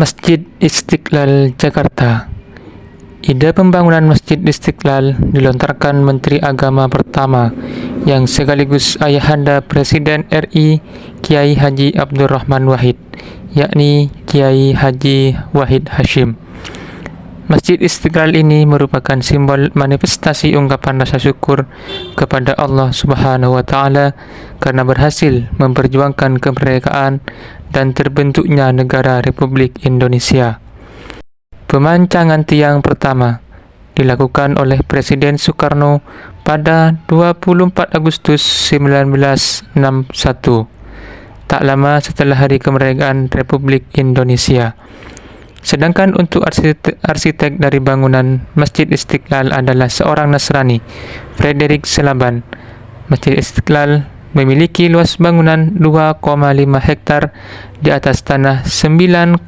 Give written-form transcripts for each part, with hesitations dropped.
Masjid Istiqlal Jakarta. Ide pembangunan Masjid Istiqlal dilontarkan Menteri Agama pertama yang sekaligus ayahanda Presiden RI Kiai Haji Abdurrahman Wahid, yakni Kiai Haji Wahid Hashim. Masjid Istiqlal ini merupakan simbol manifestasi ungkapan rasa syukur kepada Allah Subhanahu wa Ta'ala karena berhasil memperjuangkan kemerdekaan dan terbentuknya negara Republik Indonesia. Pemancangan tiang pertama dilakukan oleh Presiden Soekarno pada 24 Agustus 1961, tak lama setelah Hari Kemerdekaan Republik Indonesia. Sedangkan untuk arsitek dari bangunan Masjid Istiqlal adalah seorang Nasrani, Frederick Selaban. Masjid Istiqlal memiliki luas bangunan 2,5 hektar di atas tanah 9,8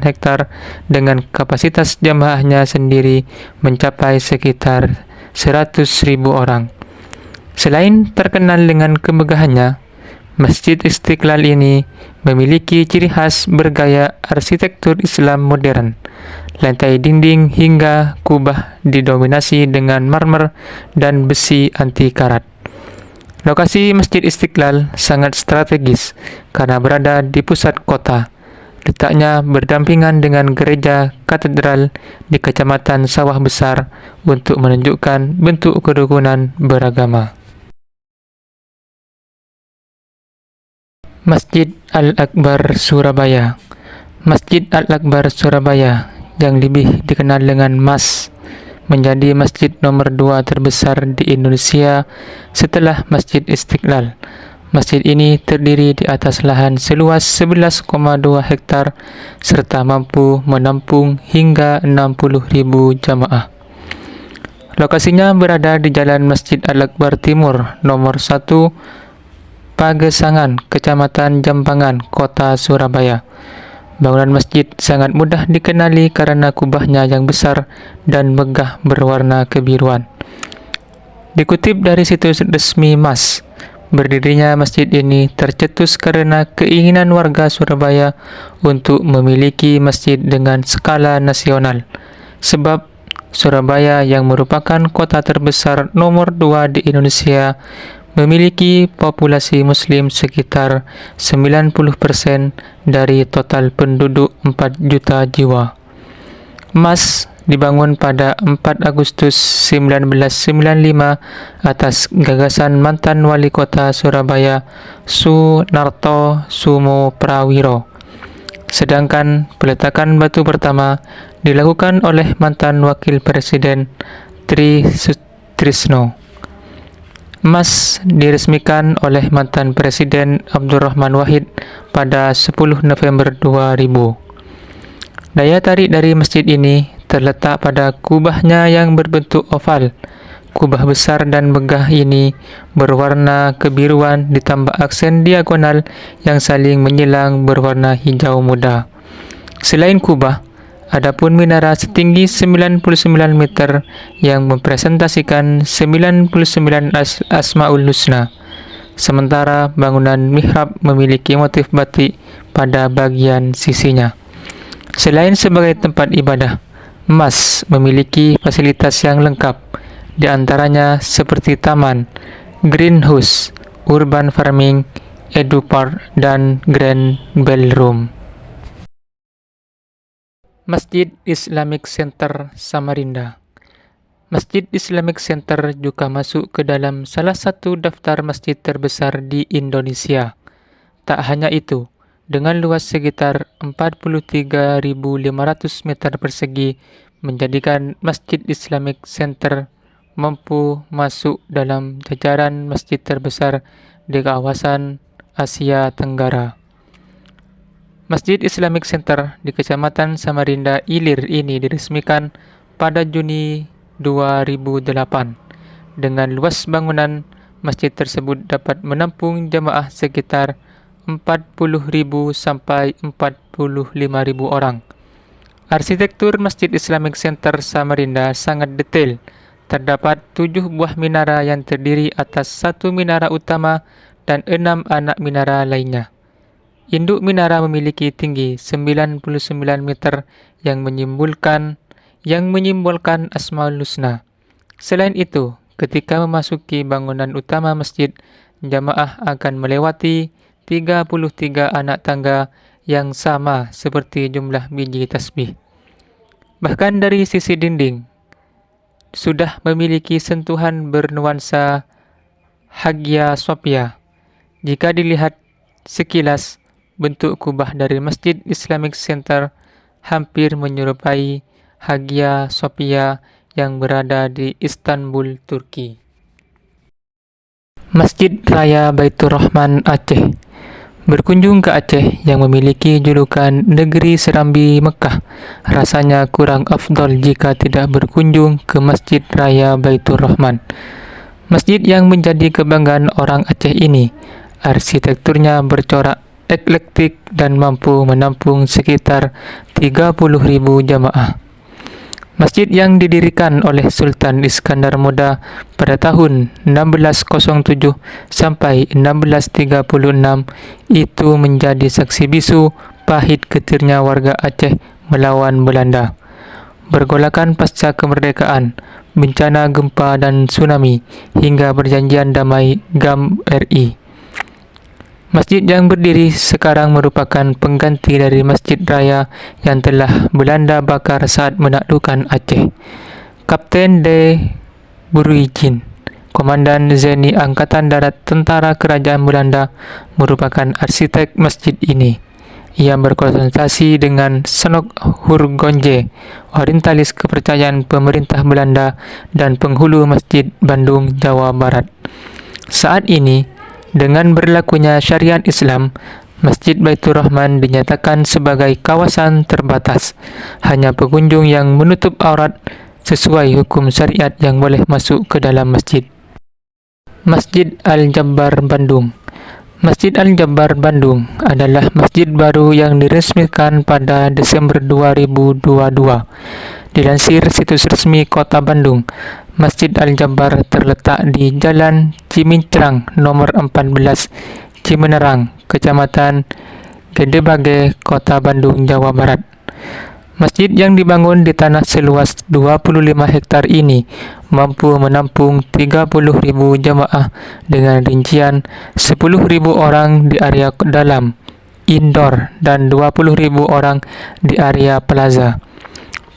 hektar dengan kapasitas jamaahnya sendiri mencapai sekitar 100.000 orang. Selain terkenal dengan kemegahannya, Masjid Istiqlal ini memiliki ciri khas bergaya arsitektur Islam modern. Lantai dinding hingga kubah didominasi dengan marmer dan besi anti karat. Lokasi Masjid Istiqlal sangat strategis karena berada di pusat kota. Letaknya berdampingan dengan gereja katedral di Kecamatan Sawah Besar untuk menunjukkan bentuk kerukunan beragama. Masjid Al-Akbar Surabaya. Masjid Al-Akbar Surabaya yang lebih dikenal dengan MAS menjadi masjid nomor 2 terbesar di Indonesia setelah Masjid Istiqlal. Masjid ini terdiri di atas lahan seluas 11,2 hektar serta mampu menampung hingga 60.000 jamaah. Lokasinya berada di Jalan Masjid Al-Akbar Timur nomor 1 Pagesangan, Kecamatan Jambangan, Kota Surabaya. Bangunan masjid sangat mudah dikenali karena kubahnya yang besar dan megah berwarna kebiruan. Dikutip dari situs resmi MAS, berdirinya masjid ini tercetus karena keinginan warga Surabaya untuk memiliki masjid dengan skala nasional. Sebab Surabaya yang merupakan kota terbesar nomor 2 di Indonesia memiliki populasi muslim sekitar 90% dari total penduduk 4 juta jiwa. MAS dibangun pada 4 Agustus 1995 atas gagasan mantan wali kota Surabaya Sunarto Sumo Prawiro. Sedangkan peletakan batu pertama dilakukan oleh mantan wakil presiden Tri Sutrisno. MAS diresmikan oleh mantan Presiden Abdurrahman Wahid pada 10 November 2000. Daya tarik dari masjid ini terletak pada kubahnya yang berbentuk oval. Kubah besar dan megah ini berwarna kebiruan ditambah aksen diagonal yang saling menyilang berwarna hijau muda. Selain kubah, adapun minara setinggi 99 meter yang mempresentasikan 99 Asmaul Husna. Sementara bangunan mihrab memiliki motif batik pada bagian sisinya. Selain sebagai tempat ibadah, MAS memiliki fasilitas yang lengkap, di antaranya seperti taman, greenhouse, urban farming, edupark, dan grand ballroom. Masjid Islamic Center Samarinda. Masjid Islamic Center juga masuk ke dalam salah satu daftar masjid terbesar di Indonesia. Tak hanya itu, dengan luas sekitar 43.500 meter persegi, menjadikan Masjid Islamic Center mampu masuk dalam jajaran masjid terbesar di kawasan Asia Tenggara. Masjid Islamic Center di Kecamatan Samarinda Ilir ini diresmikan pada Juni 2008. Dengan luas bangunan, masjid tersebut dapat menampung jamaah sekitar 40.000 sampai 45.000 orang. Arsitektur Masjid Islamic Center Samarinda sangat detail. Terdapat 7 buah minara yang terdiri atas 1 minara utama dan 6 anak minara lainnya. Induk minara memiliki tinggi 99 meter yang menyimbolkan Asmaul Husna. Selain itu, ketika memasuki bangunan utama masjid, jamaah akan melewati 33 anak tangga yang sama seperti jumlah biji tasbih. Bahkan dari sisi dinding, sudah memiliki sentuhan bernuansa Hagia Sophia. Jika dilihat sekilas, bentuk kubah dari Masjid Islamic Center hampir menyerupai Hagia Sophia yang berada di Istanbul, Turki. Masjid Raya Baitur Rahman Aceh. Berkunjung ke Aceh yang memiliki julukan Negeri Serambi Mekah, rasanya kurang afdol jika tidak berkunjung ke Masjid Raya Baitur Rahman. Masjid yang menjadi kebanggaan orang Aceh ini, arsitekturnya bercorak eklektik dan mampu menampung sekitar 30.000 jamaah. Masjid yang didirikan oleh Sultan Iskandar Muda pada tahun 1607 sampai 1636 itu menjadi saksi bisu pahit getirnya warga Aceh melawan Belanda. Bergolakan pasca kemerdekaan, bencana gempa dan tsunami, hingga perjanjian damai GAM RI. Masjid yang berdiri sekarang merupakan pengganti dari Masjid Raya yang telah Belanda bakar saat menaklukkan Aceh. Kapten de Bruijin, Komandan Zeni Angkatan Darat Tentara Kerajaan Belanda, merupakan arsitek masjid ini. Ia berkonsultasi dengan Senok Hurgonje, orientalis kepercayaan pemerintah Belanda dan penghulu Masjid Bandung, Jawa Barat. Saat ini, dengan berlakunya syariat Islam, Masjid Baitur Rahman dinyatakan sebagai kawasan terbatas. Hanya pengunjung yang menutup aurat sesuai hukum syariat yang boleh masuk ke dalam masjid. Masjid Al-Jabbar Bandung. Masjid Al-Jabbar Bandung adalah masjid baru yang diresmikan pada Desember 2022. Dilansir situs resmi Kota Bandung, Masjid Al-Jabbar terletak di Jalan Cimincrang nomor 14, Cimenerang, Kecamatan Gedebage, Kota Bandung, Jawa Barat. Masjid yang dibangun di tanah seluas 25 hektar ini mampu menampung 30.000 jamaah dengan rincian 10.000 orang di area dalam, indoor, dan 20.000 orang di area plaza.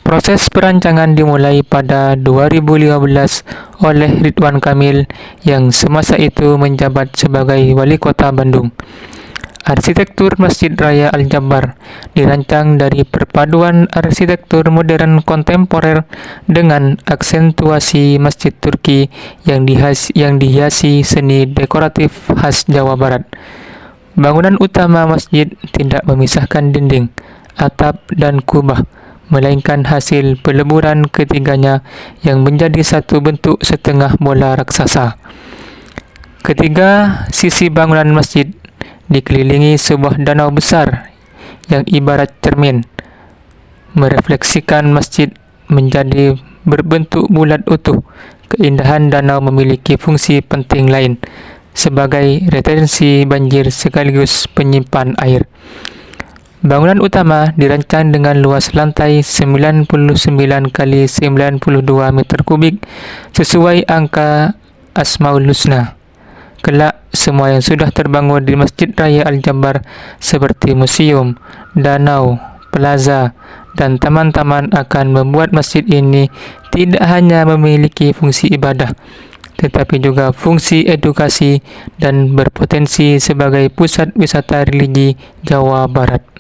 Proses perancangan dimulai pada 2015 oleh Ridwan Kamil yang semasa itu menjabat sebagai Wali Kota Bandung. Arsitektur Masjid Raya Al-Jabbar dirancang dari perpaduan arsitektur modern kontemporer dengan aksentuasi masjid Turki yang dihiasi seni dekoratif khas Jawa Barat. Bangunan utama masjid tidak memisahkan dinding, atap, dan kubah, melainkan hasil peleburan ketiganya yang menjadi satu bentuk setengah bola raksasa. Ketiga sisi bangunan masjid dikelilingi sebuah danau besar yang ibarat cermin, merefleksikan masjid menjadi berbentuk bulat utuh. Keindahan danau memiliki fungsi penting lain sebagai retensi banjir sekaligus penyimpan air. Bangunan utama dirancang dengan luas lantai 99 kali 92 meter kubik sesuai angka Asmaul Husna. Kelak, semua yang sudah terbangun di Masjid Raya Al-Jabbar seperti museum, danau, plaza, dan taman-taman akan membuat masjid ini tidak hanya memiliki fungsi ibadah, tetapi juga fungsi edukasi dan berpotensi sebagai pusat wisata religi Jawa Barat.